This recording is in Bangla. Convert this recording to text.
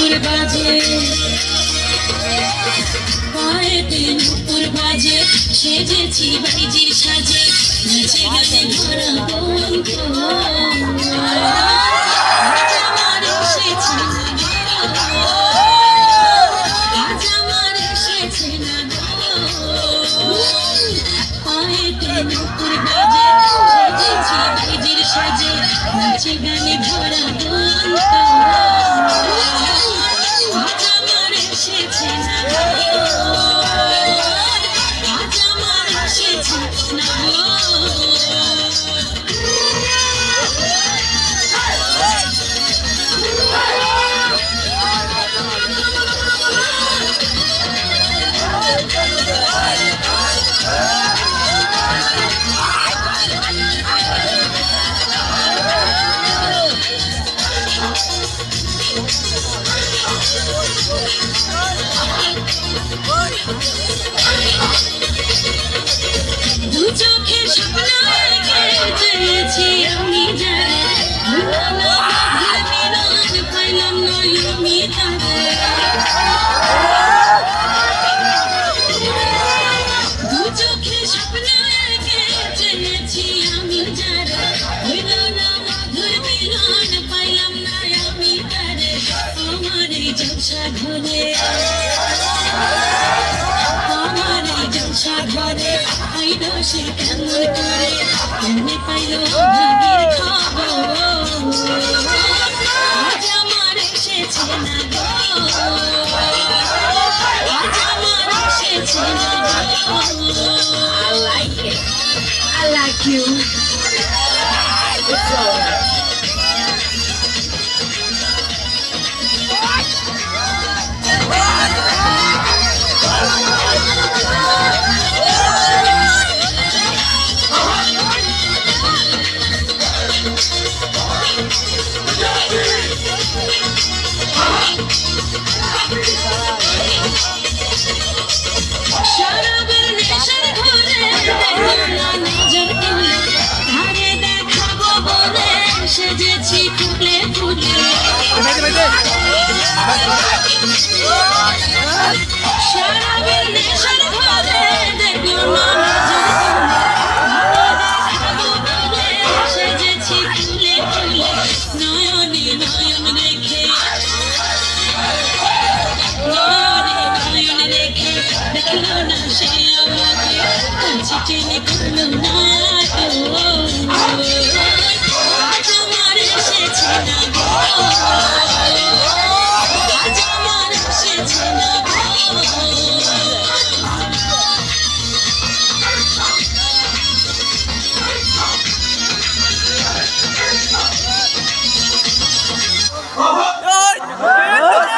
নুপুর বাজে পায়েতে নুপুর বাজে সেজেছি বাইজির সাজে নাচে গানে ভরা বন্ত আমার এসেছে আজ আমার এসেছে না পায়েতে নুপুর বাজে সেজেছি বাইজির সাজে নাচে গানে ভরা বন্ত দু চোখে স্বপ্ন এঁকেছি আমি যারে পাইলাম না আমি তারে দু চোখে স্বপ্ন এঁকেছি আমি যারে হইল না মধুর মিলন পাইলাম না আমি তারে আমার এই জলসা ঘরে ঘরে আইলো সে কেমন করে কেমনে পাইলো